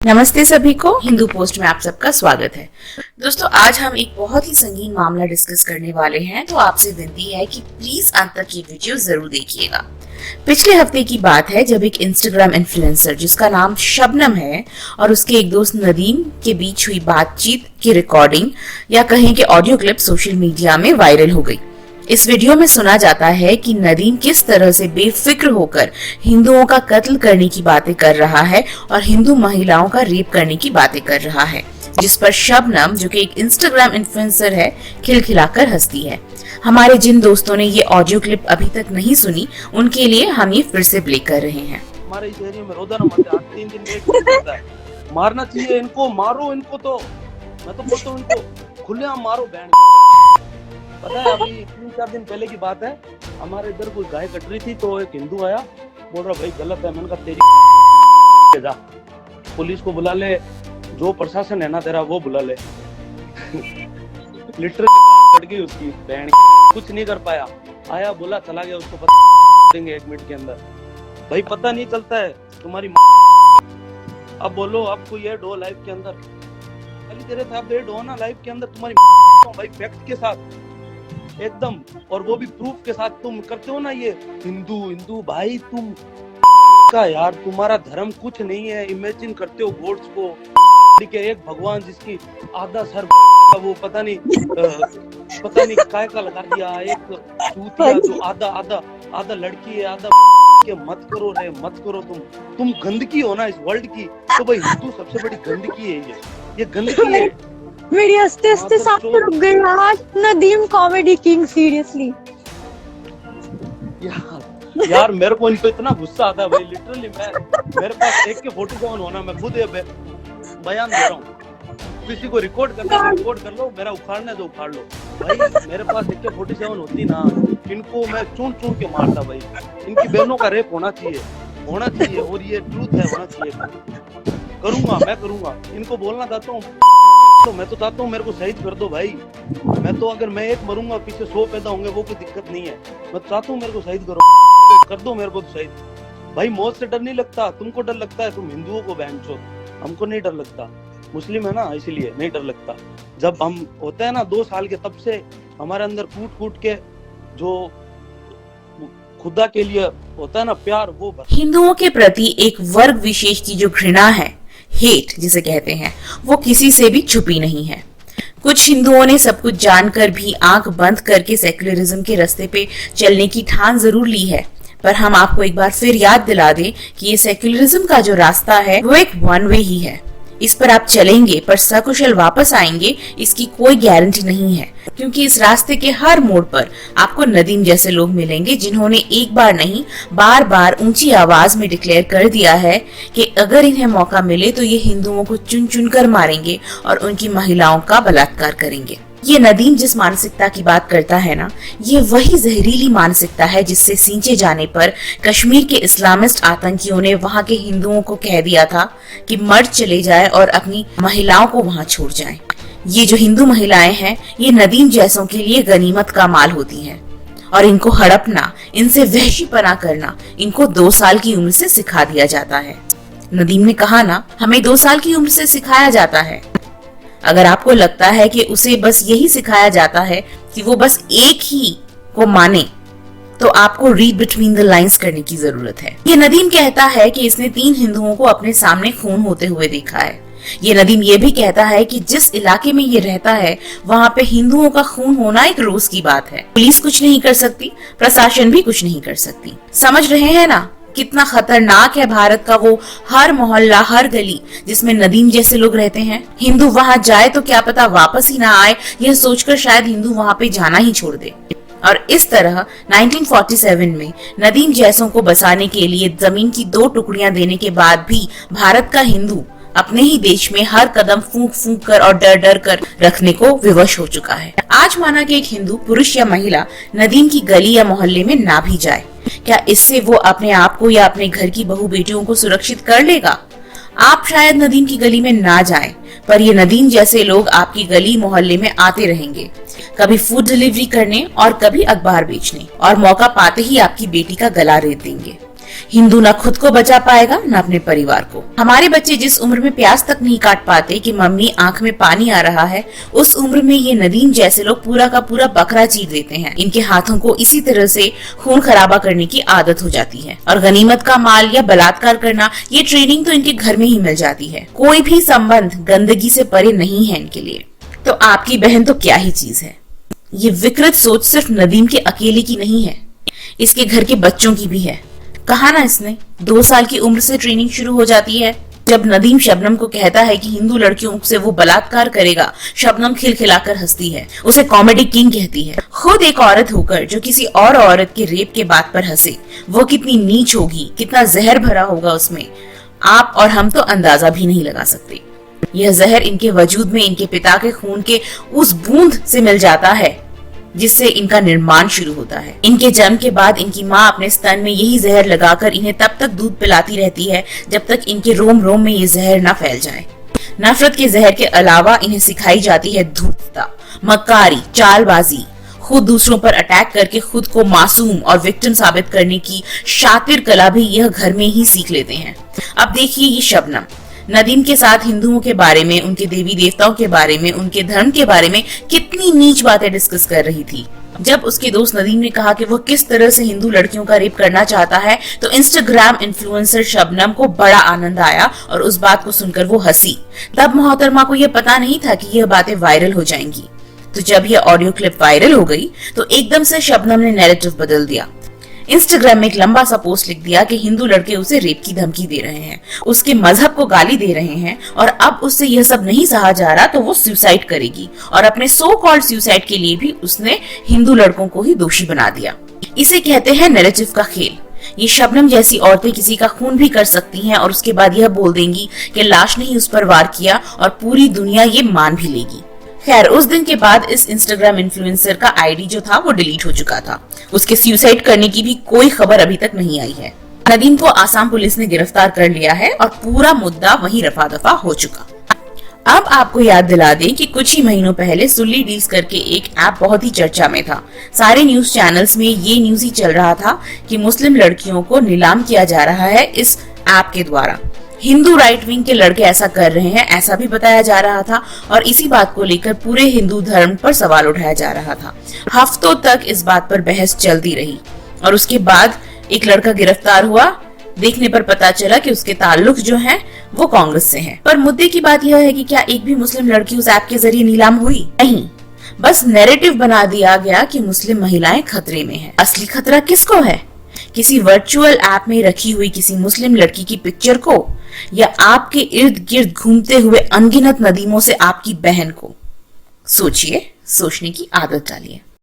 नमस्ते सभी को, हिंदू पोस्ट में आप सबका स्वागत है। दोस्तों, आज हम एक बहुत ही संगीन मामला डिस्कस करने वाले हैं, तो आपसे विनती है कि प्लीज अंत तक ये वीडियो जरूर देखिएगा। पिछले हफ्ते की बात है जब एक इंस्टाग्राम इन्फ्लुएंसर जिसका नाम शबनम है और उसके एक दोस्त नदीम के बीच हुई बातचीत की रिकॉर्डिंग या कहें कि ऑडियो क्लिप सोशल मीडिया में वायरल हो गई। इस वीडियो में सुना जाता है कि नदीम किस तरह से बेफिक्र होकर हिंदुओं का कत्ल करने की बातें कर रहा है और हिंदू महिलाओं का रेप करने की बातें कर रहा है, जिस पर शबनम, जो कि एक इंस्टाग्राम इन्फ्लुएंसर है, खिलखिलाकर हंसती है। हमारे जिन दोस्तों ने ये ऑडियो क्लिप अभी तक नहीं सुनी, उनके लिए हम ये फिर से प्ले कर रहे हैं। हमारे इस एरिया में रोजाना तीन दिन में एक होता है। मारना चाहिए इनको, मारो इनको। तो मैं तो बोलता हूँ इनको खुलेआम मारो। बैंड पता है, अभी 3-4 दिन पहले की बात है, हमारे इधर कोई गाय कट रही थी तो एक हिंदू आया, बोल रहा भाई गलत है। मैंने कहा तेरी जा, पुलिस को बुला ले, जो प्रशासन है ना तेरा वो बुला ले। लिटरली कट गई उसकी बैंड, कुछ नहीं कर पाया। आया, बोला, चला गया। उसको पता देंगे 1 मिनट के अंदर। भाई पता नहीं चलता है तुम्हारी। अब बोलो, अब कोई ऐड हो लाइव के अंदर, तेरे साथ ऐड हो ना लाइव के अंदर, तुम्हारी भाई फैक्ट के साथ एकदम, और वो भी प्रूफ के साथ तुम करते हो ना ये हिंदू हिंदू। भाई तुम का यार, तुम्हारा धर्म कुछ नहीं है। इमेजिन करते हो गॉड्स को, एक भगवान जिसकी आधा सर वो पता नहीं काय का लगा दिया, एक चूतिया जो आधा लड़की है, आधा के मत करो रे, मत करो। तुम गंदगी हो ना इस वर्ल्ड की। तो भाई हिंदू सबसे बड़ी गंदगी है, ये गंदगी है। मेरी हंसते सांस रुक गई आज। नदीम कॉमेडी किंग, सीरियसली यार मेरे को इन पे इतना गुस्सा आता है भाई। लिटरली मेरे पास AK-47 होना, मैं खुद बयान दे रहा हूँ। किसी को रिकॉर्ड करना है रिकॉर्ड कर लो, मेरा उखाड़ना है तो उखाड़ लो। भाई मेरे पास AK-47 होती ना, इनको मैं चून के मारता भाई। इनकी बहनों का रेप होना चाहिए, और ये ट्रूथ है, होना चाहिए। मैं करूंगा। इनको बोलना चाहता हूँ तो मैं तो चाहता हूँ मेरे को शहीद कर दो भाई। अगर मैं एक मरूंगा, पीछे 100 पैदा होंगे, वो कोई दिक्कत नहीं है। मैं चाहता हूँ मेरे को शहीद करो, कर दो मेरे को तो शहीद। भाई मौत से डर नहीं लगता, तुमको डर लगता है, तुम हिंदुओं को बहन चो। हमको नहीं डर लगता, मुस्लिम है ना, इसलिए नहीं डर लगता। जब हम होते हैं ना 2 साल के, तब से हमारे अंदर कूट के जो खुदा के लिए होता है ना प्यार, वो हिंदुओं के प्रति एक वर्ग विशेष की जो घृणा है, हेट जिसे कहते हैं, वो किसी से भी छुपी नहीं है। कुछ हिंदुओं ने सब कुछ जानकर भी आंख बंद करके सेक्युलरिज्म के रास्ते पे चलने की ठान जरूर ली है, पर हम आपको एक बार फिर याद दिला दें कि ये सेक्युलरिज्म का जो रास्ता है वो एक वन वे ही है। इस पर आप चलेंगे पर सकुशल वापस आएंगे, इसकी कोई गारंटी नहीं है, क्योंकि इस रास्ते के हर मोड़ पर आपको नदीम जैसे लोग मिलेंगे जिन्होंने एक बार नहीं बार ऊंची आवाज में डिक्लेयर कर दिया है कि अगर इन्हें मौका मिले तो ये हिंदुओं को चुन कर मारेंगे और उनकी महिलाओं का बलात्कार करेंगे। ये नदीम जिस मानसिकता की बात करता है ना, ये वही जहरीली मानसिकता है जिससे सींचे जाने पर कश्मीर के इस्लामिस्ट आतंकियों ने वहाँ के हिंदुओं को कह दिया था कि मर्द चले जाए और अपनी महिलाओं को वहाँ छोड़ जाएं। ये जो हिंदू महिलाएं हैं, ये नदीम जैसों के लिए गनीमत का माल होती हैं, और इनको हड़पना, इनसे वहशीपना करना, इनको 2 साल की उम्र से सिखा दिया जाता है। नदीम ने कहा ना, हमें 2 साल की उम्र से सिखाया जाता है। अगर आपको लगता है कि उसे बस यही सिखाया जाता है कि वो बस एक ही को माने, तो आपको रीड बिटवीन द लाइंस करने की जरूरत है। ये नदीम कहता है कि इसने 3 हिंदुओं को अपने सामने खून होते हुए देखा है। ये नदीम ये भी कहता है कि जिस इलाके में ये रहता है वहाँ पे हिंदुओं का खून होना एक रोज की बात है। पुलिस कुछ नहीं कर सकती, प्रशासन भी कुछ नहीं कर सकती। समझ रहे हैं ना कितना खतरनाक है भारत का वो हर मोहल्ला, हर गली जिसमें नदीम जैसे लोग रहते हैं। हिंदू वहाँ जाए तो क्या पता वापस ही ना आए, यह सोचकर शायद हिंदू वहाँ पे जाना ही छोड़ दे। और इस तरह 1947 में नदीम जैसों को बसाने के लिए जमीन की 2 टुकड़ियां देने के बाद भी भारत का हिंदू अपने ही देश में हर कदम फूंक कर और डर कर रखने को विवश हो चुका है। आज माना कि एक हिंदू पुरुष या महिला नदीम की गली या मोहल्ले में ना भी जाए, क्या इससे वो अपने आप को या अपने घर की बहू बेटियों को सुरक्षित कर लेगा? आप शायद नदीम की गली में ना जाएं, पर ये नदीम जैसे लोग आपकी गली मोहल्ले में आते रहेंगे, कभी फूड डिलीवरी करने और कभी अखबार बेचने, और मौका पाते ही आपकी बेटी का गला रेत देंगे। हिंदू ना खुद को बचा पाएगा ना अपने परिवार को। हमारे बच्चे जिस उम्र में प्याज तक नहीं काट पाते कि मम्मी आंख में पानी आ रहा है, उस उम्र में ये नदीम जैसे लोग पूरा का पूरा बकरा चीर देते हैं। इनके हाथों को इसी तरह से खून खराबा करने की आदत हो जाती है और गनीमत का माल या बलात्कार करना, ये ट्रेनिंग तो इनके घर में ही मिल जाती है। कोई भी संबंध गंदगी से परे नहीं है इनके लिए। तो आपकी बहन तो क्या ही चीज है। ये विकृत सोच सिर्फ नदीम के अकेले की नहीं है, इसके घर के बच्चों की भी है। कहा ना इसने 2 साल की उम्र से ट्रेनिंग शुरू हो जाती है। जब नदीम शबनम को कहता है कि हिंदू लड़कियों से वो बलात्कार करेगा, शबनम खिलखिलाकर हंसती है, उसे कॉमेडी किंग कहती है। खुद एक औरत होकर जो किसी और औरत के रेप के बात पर हंसे, वो कितनी नीच होगी, कितना जहर भरा होगा उसमें, आप और हम तो अंदाजा भी नहीं लगा सकते। यह जहर इनके वजूद में इनके पिता के खून के उस बूंद से मिल जाता है जिससे इनका निर्माण शुरू होता है। इनके जन्म के बाद इनकी माँ अपने स्तन में यही जहर लगाकर इन्हें तब तक दूध पिलाती रहती है जब तक इनके रोम रोम में ये जहर न फैल जाए। नफरत के जहर के अलावा इन्हें सिखाई जाती है धूर्तता, मक्कारी, चालबाजी, खुद दूसरों पर अटैक करके खुद को मासूम और विक्टिम साबित करने की शातिर कला भी यह घर में ही सीख लेते हैं। अब देखिए ये शबनम नदीम के साथ हिंदुओं के बारे में, उनके देवी देवताओं के बारे में, उनके धर्म के बारे में कितनी नीच बातें डिस्कस कर रही थी। जब उसके दोस्त नदीम ने कहा कि वो किस तरह से हिंदू लड़कियों का रेप करना चाहता है, तो इंस्टाग्राम इन्फ्लुएंसर शबनम को बड़ा आनंद आया और उस बात को सुनकर वो हंसी। तब मोहतरमा को यह पता नहीं था कि यह बातें वायरल हो जाएंगी। तो जब यह ऑडियो क्लिप वायरल हो गई तो एकदम से शबनम ने नैरेटिव बदल दिया। इंस्टाग्राम में एक लंबा सा पोस्ट लिख दिया कि हिंदू लड़के उसे रेप की धमकी दे रहे हैं, उसके मजहब को गाली दे रहे हैं और अब उससे यह सब नहीं सहा जा रहा तो वो सुसाइड करेगी। और अपने सो कॉल्ड सुसाइड के लिए भी उसने हिंदू लड़कों को ही दोषी बना दिया। इसे कहते हैं नैरेटिव का खेल। ये शबनम जैसी औरतें किसी का खून भी कर सकती हैं और उसके बाद यह बोल देंगी कि लाश ने ही उस पर वार किया और पूरी दुनिया ये मान भी लेगी। खैर, उस दिन के बाद इस इंस्टाग्राम इन्फ्लुएंसर का आईडी जो था वो डिलीट हो चुका था। उसके सुसाइड करने की भी कोई खबर अभी तक नहीं आई है। नदीम को आसाम पुलिस ने गिरफ्तार कर लिया है और पूरा मुद्दा वहीं रफा दफा हो चुका। अब आपको याद दिला दें कि कुछ ही महीनों पहले सुल्ली डील्स करके एक ऐप बहुत ही चर्चा में था। सारे न्यूज चैनल्स में ये न्यूज ही चल रहा था कि मुस्लिम लड़कियों को नीलाम किया जा रहा है इस ऐप के द्वारा। हिंदू राइट विंग के लड़के ऐसा कर रहे हैं, ऐसा भी बताया जा रहा था और इसी बात को लेकर पूरे हिंदू धर्म पर सवाल उठाया जा रहा था। हफ्तों तक इस बात पर बहस चलती रही और उसके बाद एक लड़का गिरफ्तार हुआ। देखने पर पता चला कि उसके ताल्लुक जो हैं वो कांग्रेस से हैं। पर मुद्दे की बात यह है कि क्या एक भी मुस्लिम लड़की उस ऐप के जरिए नीलाम हुई? नहीं, बस नैरेटिव बना दिया गया कि मुस्लिम महिलाएं खतरे में हैं। असली खतरा किसको है? किसी वर्चुअल ऐप में रखी हुई किसी मुस्लिम लड़की की पिक्चर को या आपके इर्द गिर्द घूमते हुए अनगिनत नदीमों से आपकी बहन को? सोचिए, सोचने की आदत डालिए।